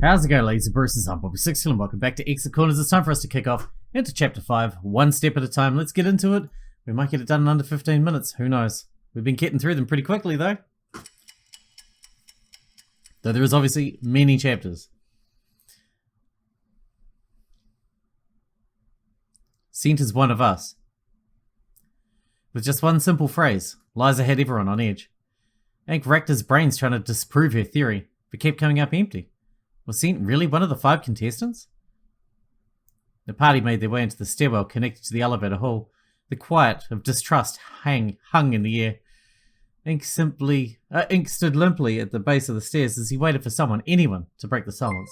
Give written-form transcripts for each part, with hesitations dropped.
How's it going, ladies and Bruce? I'm Bobby Sixkilla and welcome back to Exit Corners. It's time for us to kick off into Chapter 5, one step at a time. Let's get into it. We might get it done in under 15 minutes. Who knows? We've been getting through them pretty quickly, though. Though there is obviously many chapters. Scent is one of us. With just one simple phrase, Liza had everyone on edge. Hank racked his brains trying to disprove her theory, but kept coming up empty. Was Scent really one of the 5 contestants? The party made their way into the stairwell connected to the elevator hall. The quiet of distrust hung in the air. Ink stood limply at the base of the stairs as he waited for anyone, to break the silence.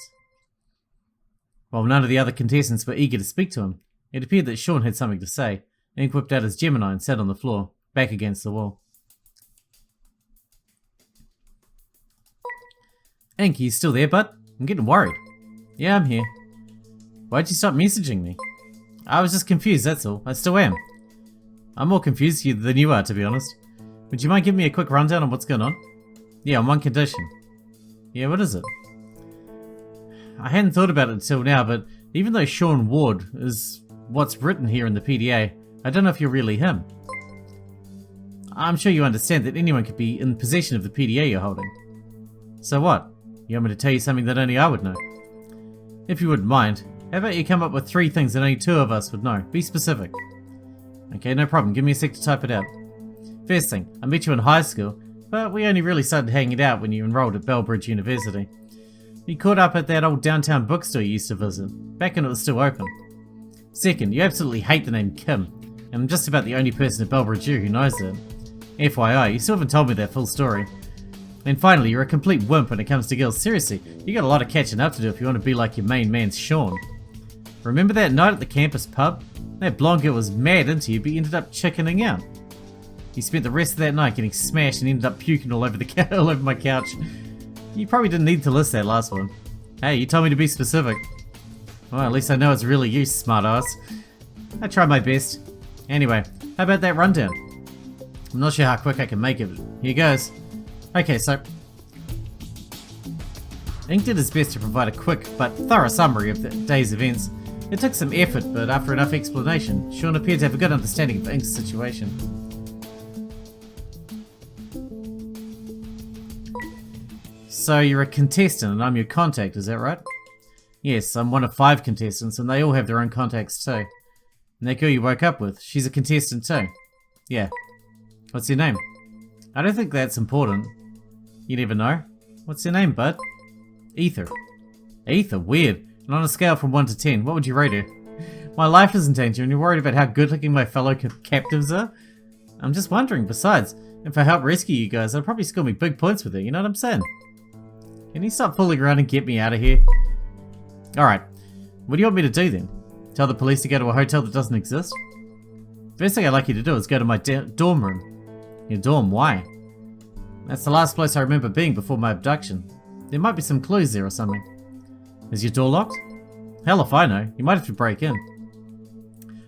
While none of the other contestants were eager to speak to him, it appeared that Sean had something to say. Ink whipped out his Gemini and sat on the floor, back against the wall. Ink, you still there, bud? I'm getting worried. Yeah, I'm here. Why'd you stop messaging me? I was just confused, that's all. I still am. I'm more confused than you are, to be honest. Would you mind giving me a quick rundown on what's going on? Yeah, on one condition. Yeah, what is it? I hadn't thought about it until now, but even though Sean Ward is what's written here in the PDA, I don't know if you're really him. I'm sure you understand that anyone could be in possession of the PDA you're holding. So what? You want me to tell you something that only I would know? If you wouldn't mind, how about you come up with 3 things that only 2 of us would know? Be specific. Okay, no problem. Give me a sec to type it out. First thing, I met you in high school, but we only really started hanging out when you enrolled at Bellbridge University. We caught up at that old downtown bookstore you used to visit, back when it was still open. Second, you absolutely hate the name Kim, and I'm just about the only person at Bellbridge U who knows that. FYI, you still haven't told me that full story. And finally, you're a complete wimp when it comes to girls. Seriously, you got a lot of catching up to do if you want to be like your main man, Sean. Remember that night at the campus pub? That blonde girl was mad into you, but you ended up chickening out. You spent the rest of that night getting smashed and ended up puking all over all over my couch. You probably didn't need to list that last one. Hey, you told me to be specific. Well, at least I know it's really you, smartass. I tried my best. Anyway, how about that rundown? I'm not sure how quick I can make it. Here goes. Okay, so Ink did his best to provide a quick but thorough summary of the day's events. It took some effort, but after enough explanation, Sean appeared to have a good understanding of Ink's situation. So you're a contestant and I'm your contact, is that right? Yes, I'm one of 5 contestants and they all have their own contacts too. And that girl you woke up with, she's a contestant too. Yeah. What's your name? I don't think that's important. You never know. What's your name, bud? Ether. Ether? Weird. And on a scale from 1 to 10, what would you rate her? My life is in danger and you're worried about how good looking my fellow captives are? I'm just wondering, besides, if I help rescue you guys, I'll probably score me big points with her, you know what I'm saying? Can you stop fooling around and get me out of here? Alright, what do you want me to do then? Tell the police to go to a hotel that doesn't exist? First thing I'd like you to do is go to my dorm room. Your dorm, why? That's the last place I remember being before my abduction. There might be some clues there or something. Is your door locked? Hell if I know. You might have to break in.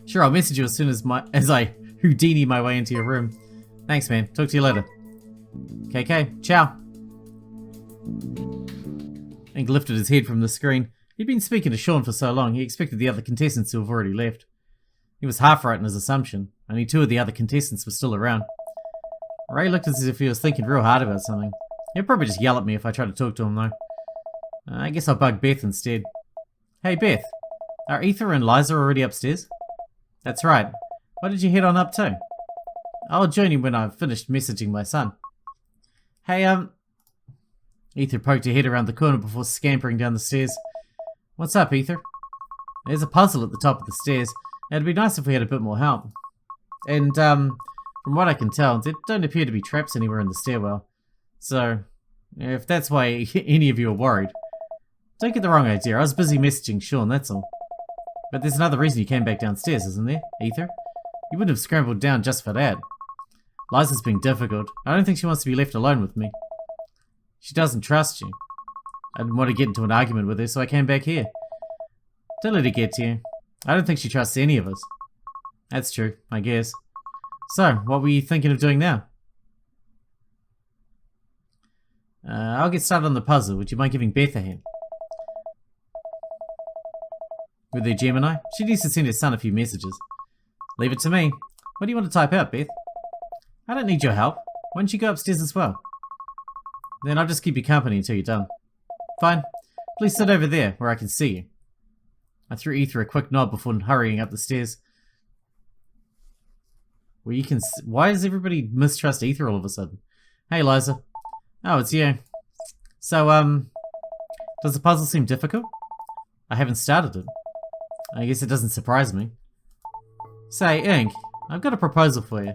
Sure, I'll message you as soon as I Houdini my way into your room. Thanks, man. Talk to you later. KK, ciao. Ink lifted his head from the screen. He'd been speaking to Sean for so long, he expected the other contestants to have already left. He was half right in his assumption. Only 2 of the other contestants were still around. Ray looked as if he was thinking real hard about something. He'll probably just yell at me if I try to talk to him though. I guess I'll bug Beth instead. Hey Beth, are Ether and Liza already upstairs? That's right. Why did you head on up too? I'll join you when I've finished messaging my son. Hey, Ether poked her head around the corner before scampering down the stairs. What's up, Ether? There's a puzzle at the top of the stairs. It'd be nice if we had a bit more help. And, from what I can tell, there don't appear to be traps anywhere in the stairwell. So, if that's why any of you are worried. Don't get the wrong idea, I was busy messaging Sean, that's all. But there's another reason you came back downstairs, isn't there, Ether? You wouldn't have scrambled down just for that. Liza's being difficult. I don't think she wants to be left alone with me. She doesn't trust you. I didn't want to get into an argument with her, so I came back here. Don't let her get to you. I don't think she trusts any of us. That's true, I guess. So, what were you thinking of doing now? I'll get started on the puzzle. Would you mind giving Beth a hand? With her Gemini, she needs to send her son a few messages. Leave it to me. What do you want to type out, Beth? I don't need your help. Why don't you go upstairs as well? Then I'll just keep you company until you're done. Fine. Please sit over there, where I can see you. I threw Ether a quick nod before hurrying up the stairs. Well, you can. Why does everybody mistrust Ether all of a sudden? Hey, Liza. Oh, it's you. So, does the puzzle seem difficult? I haven't started it. I guess it doesn't surprise me. Say, Ink, I've got a proposal for you.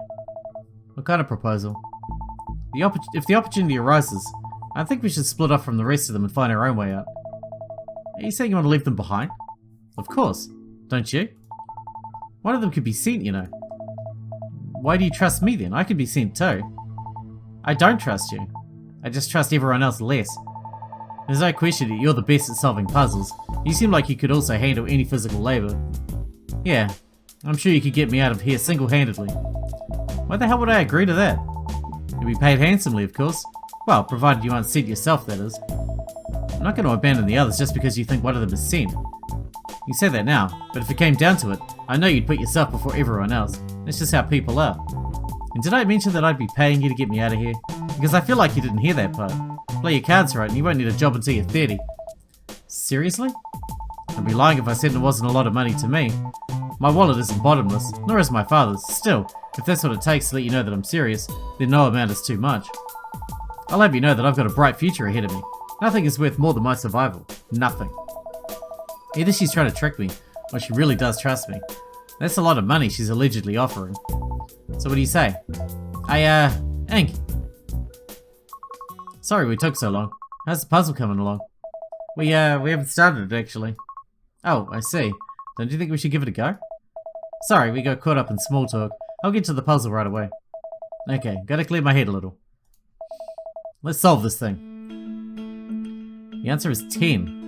What kind of proposal? If the opportunity arises, I think we should split off from the rest of them and find our own way out. Are you saying you want to leave them behind? Of course. Don't you? One of them could be sent, you know. Why do you trust me then? I could be sent too. I don't trust you. I just trust everyone else less. There's no question that you're the best at solving puzzles. You seem like you could also handle any physical labor. Yeah, I'm sure you could get me out of here single-handedly. Why the hell would I agree to that? You'll be paid handsomely, of course. Well, provided you aren't sent yourself, that is. I'm not going to abandon the others just because you think one of them is sent. You say that now, but if it came down to it, I know you'd put yourself before everyone else. That's just how people are. And did I mention that I'd be paying you to get me out of here? Because I feel like you didn't hear that part. Play your cards right and you won't need a job until you're 30. Seriously? I'd be lying if I said it wasn't a lot of money to me. My wallet isn't bottomless, nor is my father's. Still, if that's what it takes to let you know that I'm serious, then no amount is too much. I'll have you know that I've got a bright future ahead of me. Nothing is worth more than my survival. Nothing. Either she's trying to trick me, or she really does trust me. That's a lot of money she's allegedly offering. So what do you say? Ink. Sorry we took so long. How's the puzzle coming along? We haven't started it, actually. Oh, I see. Don't you think we should give it a go? Sorry, we got caught up in small talk. I'll get to the puzzle right away. Okay, gotta clear my head a little. Let's solve this thing. The answer is 10.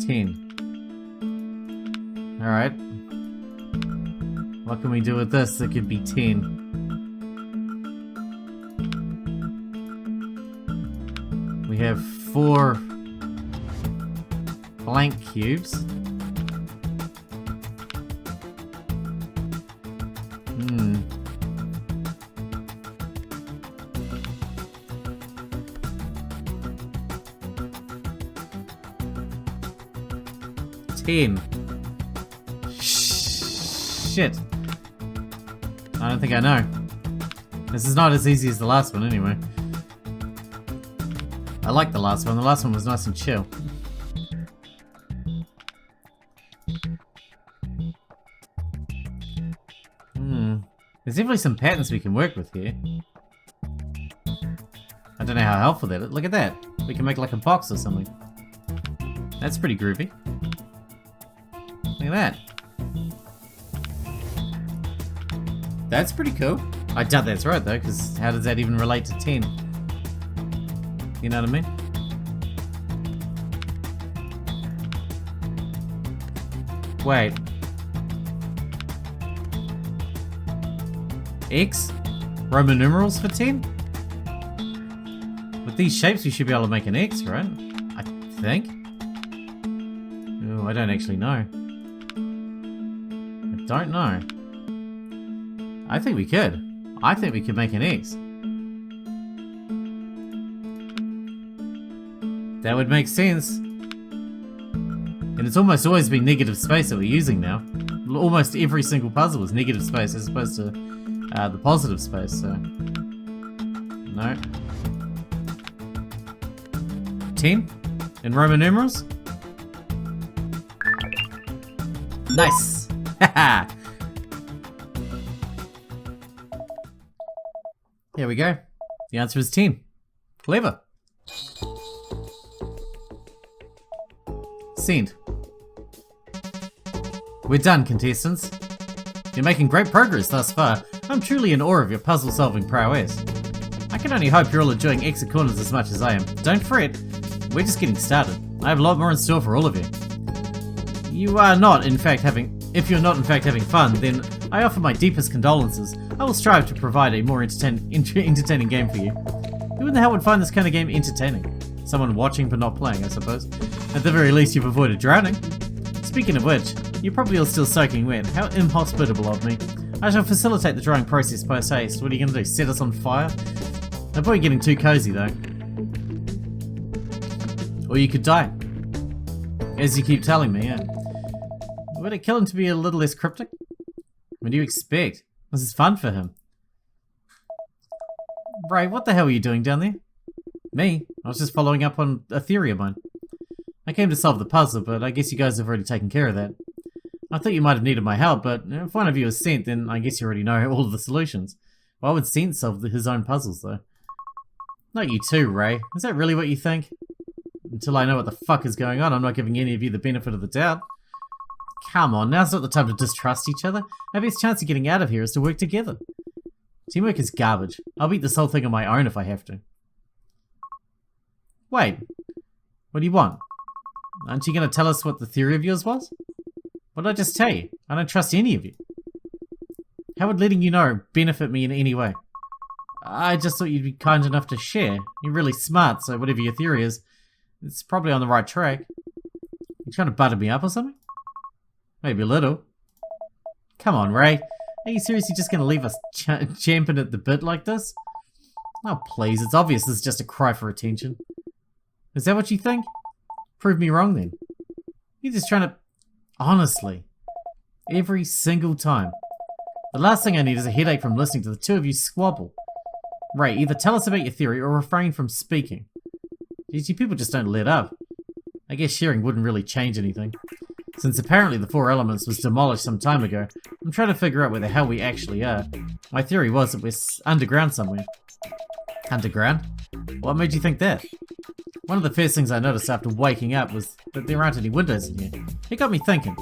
10. Alright. What can we do with this that could be 10? We have 4 blank cubes. Hmm. Shit. I don't think I know. This is not as easy as the last one anyway. I like the last one. The last one was nice and chill. There's definitely some patterns we can work with here. I don't know how helpful that is. Look at that. We can make like a box or something. That's pretty groovy. Look at that. That's pretty cool. I doubt that's right though, because how does that even relate to 10? You know what I mean? Wait. X? Roman numerals for 10? With these shapes we should be able to make an X, right? I think. Oh, I don't actually know. I don't know. I think we could. I think we could make an X. That would make sense. And it's almost always been negative space that we're using now. Almost every single puzzle is negative space as opposed to the positive space, so... No. 10? In Roman numerals? Nice! Haha! Here we go. The answer is 10. Clever. Send. We're done, contestants. You're making great progress thus far. I'm truly in awe of your puzzle-solving prowess. I can only hope you're all enjoying exit corners as much as I am. Don't fret, we're just getting started. I have a lot more in store for all of you. If you're not in fact having fun, then I offer my deepest condolences. I will strive to provide a more entertaining game for you. Who in the hell would find this kind of game entertaining? Someone watching but not playing, I suppose. At the very least, you've avoided drowning. Speaking of which, you're probably all still soaking wet. How inhospitable of me. I shall facilitate the drying process post haste. What are you going to do, set us on fire? I'm probably getting too cozy though. Or you could die. As you keep telling me, yeah. Would it kill him to be a little less cryptic? What do you expect? This is fun for him. Ray, what the hell are you doing down there? Me? I was just following up on a theory of mine. I came to solve the puzzle, but I guess you guys have already taken care of that. I thought you might have needed my help, but if one of you is sent, then I guess you already know all of the solutions. Why would Sent solve his own puzzles, though? Not you too, Ray. Is that really what you think? Until I know what the fuck is going on, I'm not giving any of you the benefit of the doubt. Come on, now's not the time to distrust each other. Our best chance of getting out of here is to work together. Teamwork is garbage. I'll beat this whole thing on my own if I have to. Wait. What do you want? Aren't you going to tell us what the theory of yours was? What did I just tell you? I don't trust any of you. How would letting you know benefit me in any way? I just thought you'd be kind enough to share. You're really smart, so whatever your theory is, it's probably on the right track. You trying to butter me up or something? Maybe a little. Come on, Ray. Are you seriously just going to leave us champing at the bit like this? Oh, please. It's obvious this is just a cry for attention. Is that what you think? Prove me wrong, then. You're just trying to... Honestly. Every single time. The last thing I need is a headache from listening to the two of you squabble. Ray, either tell us about your theory or refrain from speaking. These people just don't let up. I guess sharing wouldn't really change anything. Since apparently the Four Elements was demolished some time ago, I'm trying to figure out where the hell we actually are. My theory was that we're underground somewhere. Underground? What made you think that? One of the first things I noticed after waking up was that there aren't any windows in here. It got me thinking.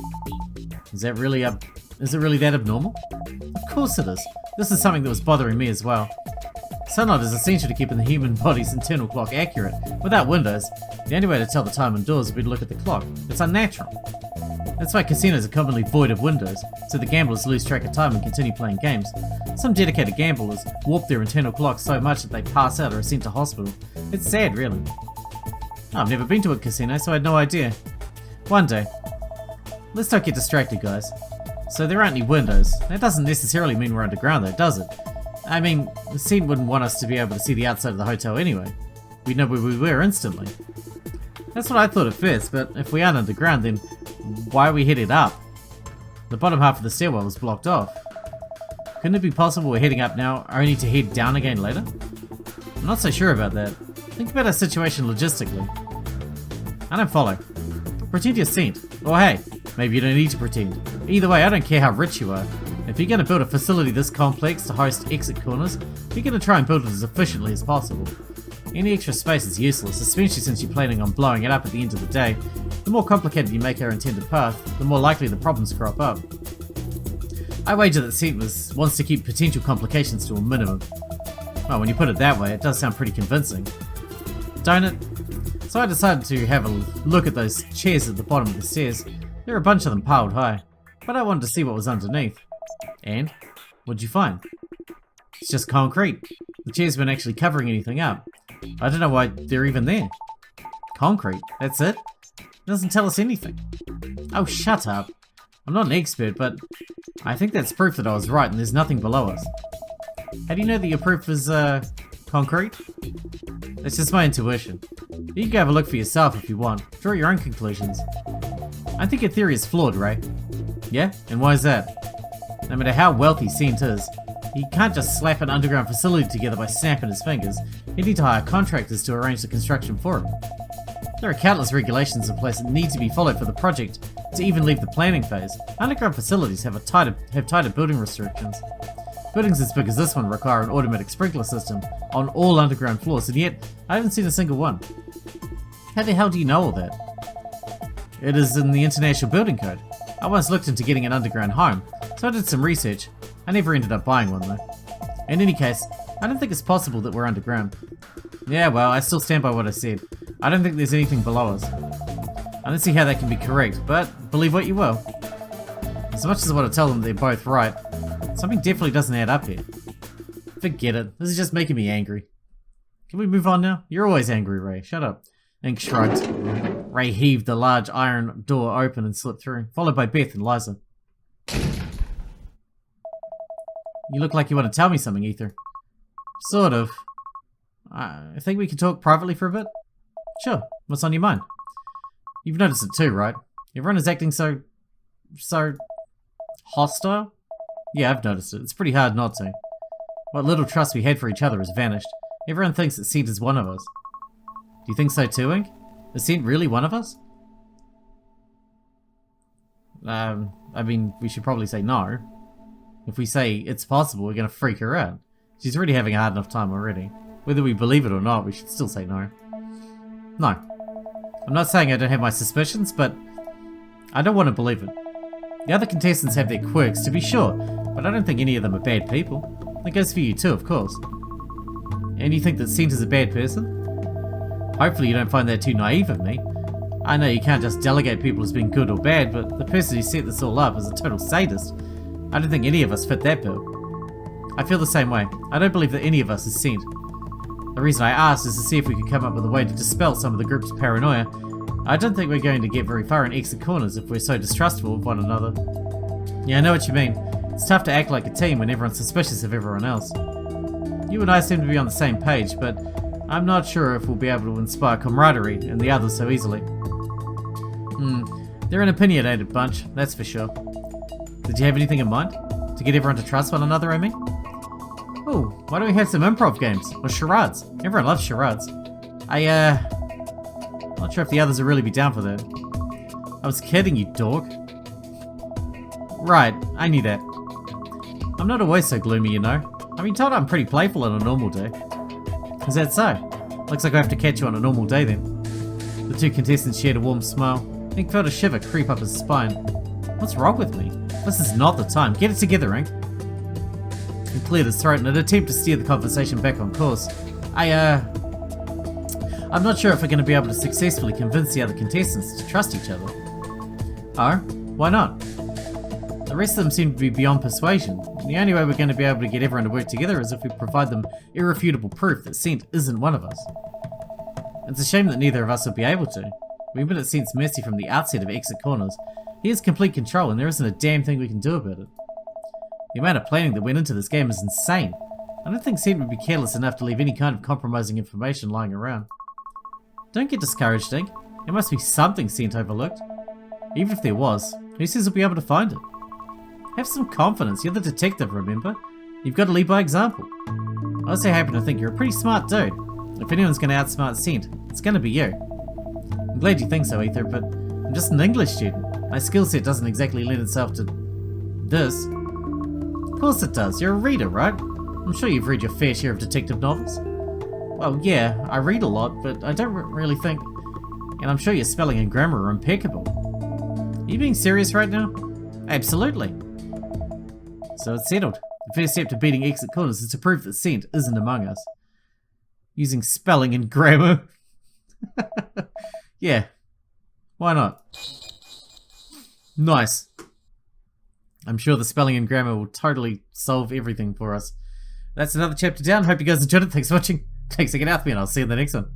Is it really that abnormal? Of course it is. This is something that was bothering me as well. Sunlight is essential to keeping the human body's internal clock accurate. Without windows, the only way to tell the time indoors would be to look at the clock. It's unnatural. That's why casinos are commonly void of windows, so the gamblers lose track of time and continue playing games. Some dedicated gamblers warp their internal clocks so much that they pass out or are sent to hospital. It's sad, really. I've never been to a casino, so I had no idea. One day. Let's not get distracted, guys. So there aren't any windows. That doesn't necessarily mean we're underground, though, does it? I mean, the scene wouldn't want us to be able to see the outside of the hotel anyway. We'd know where we were instantly. That's what I thought at first, but if we aren't underground, then why are we headed up? The bottom half of the stairwell was blocked off. Couldn't it be possible we're heading up now, only to head down again later? I'm not so sure about that. Think about our situation logistically. I don't follow. Pretend you're Sent. Or hey, maybe you don't need to pretend. Either way, I don't care how rich you are. If you're going to build a facility this complex to host exit corners, you're going to try and build it as efficiently as possible. Any extra space is useless, especially since you're planning on blowing it up at the end of the day. The more complicated you make our intended path, the more likely the problems crop up. I wager that Sent wants to keep potential complications to a minimum. Well, when you put it that way, it does sound pretty convincing. Don't it? So I decided to have a look at those chairs at the bottom of the stairs. There are a bunch of them piled high, but I wanted to see what was underneath. And? What'd you find? It's just concrete. The chairs weren't actually covering anything up. I don't know why they're even there. Concrete? That's it? It doesn't tell us anything. Oh, shut up. I'm not an expert, but I think that's proof that I was right and there's nothing below us. How do you know that your proof is, concrete? That's just my intuition. You can go have a look for yourself if you want. Draw your own conclusions. I think your theory is flawed, Ray. Yeah? And why is that? No matter how wealthy Sent is, he can't just slap an underground facility together by snapping his fingers. He'd need to hire contractors to arrange the construction for him. There are countless regulations in place that need to be followed for the project to even leave the planning phase. Underground facilities have tighter building restrictions. Buildings as big as this one require an automatic sprinkler system on all underground floors, and yet I haven't seen a single one. How the hell do you know all that? It is in the International Building Code. I once looked into getting an underground home, so I did some research. I never ended up buying one though. In any case, I don't think it's possible that we're underground. Yeah, well, I still stand by what I said. I don't think there's anything below us. I don't see how that can be correct, but believe what you will. As much as I want to tell them they're both right, something definitely doesn't add up here. Forget it. This is just making me angry. Can we move on now? You're always angry, Ray. Shut up. Ink shrugged. Ray heaved the large iron door open and slipped through, followed by Beth and Liza. You look like you want to tell me something, Ether. Sort of. I think we can talk privately for a bit? Sure. What's on your mind? You've noticed it too, right? Everyone is acting so hostile? Yeah, I've noticed it. It's pretty hard not to. What little trust we had for each other has vanished. Everyone thinks that Scent is one of us. Do you think so too, Ink? Is Scent really one of us? I mean, we should probably say no. If we say it's possible, we're gonna freak her out. She's already having a hard enough time already. Whether we believe it or not, we should still say no. No. I'm not saying I don't have my suspicions, but I don't want to believe it. The other contestants have their quirks, to be sure, but I don't think any of them are bad people. That goes for you too, of course. And you think that Scent is a bad person? Hopefully you don't find that too naive of me. I know you can't just delegate people as being good or bad, but the person who set this all up is a total sadist. I don't think any of us fit that bill. I feel the same way. I don't believe that any of us is Scent. The reason I asked is to see if we could come up with a way to dispel some of the group's paranoia. I don't think we're going to get very far in exit corners if we're so distrustful of one another. Yeah, I know what you mean. It's tough to act like a team when everyone's suspicious of everyone else. You and I seem to be on the same page, but I'm not sure if we'll be able to inspire camaraderie in the others so easily. They're an opinionated bunch, that's for sure. Did you have anything in mind? To get everyone to trust one another, I mean? Oh, why don't we have some improv games? Or charades? Everyone loves charades. Not sure if the others will really be down for that. I was kidding, you dork. Right, I knew that. I'm not always so gloomy, you know. I've been told I'm pretty playful on a normal day. Is that so? Looks like I have to catch you on a normal day then. The two contestants shared a warm smile. Ink felt a shiver creep up his spine. What's wrong with me? This is not the time. Get it together, Ink. He cleared his throat in an attempt to steer the conversation back on course. I'm not sure if we're going to be able to successfully convince the other contestants to trust each other. Oh? Why not? The rest of them seem to be beyond persuasion. The only way we're going to be able to get everyone to work together is if we provide them irrefutable proof that Scent isn't one of us. It's a shame that neither of us will be able to. We've been at Scent's mercy from the outset of exit corners. He has complete control and there isn't a damn thing we can do about it. The amount of planning that went into this game is insane. I don't think Scent would be careless enough to leave any kind of compromising information lying around. Don't get discouraged, Ink. There must be something Scent overlooked. Even if there was, who says we'll be able to find it? Have some confidence, you're the detective, remember? You've got to lead by example. I also happen to think you're a pretty smart dude. If anyone's going to outsmart Scent, it's going to be you. I'm glad you think so, Ether, but I'm just an English student. My skill set doesn't exactly lend itself to this. Of course it does, you're a reader, right? I'm sure you've read your fair share of detective novels. Well, yeah, I read a lot, but I don't really think... And I'm sure your spelling and grammar are impeccable. Are you being serious right now? Absolutely. So it's settled. The first step to beating exit corners is to prove that Scent isn't among us. Using spelling and grammar. Yeah. Why not? Nice. I'm sure the spelling and grammar will totally solve everything for us. That's another chapter down. Hope you guys enjoyed it. Thanks for watching. Thanks for getting out with me, and I'll see you in the next one.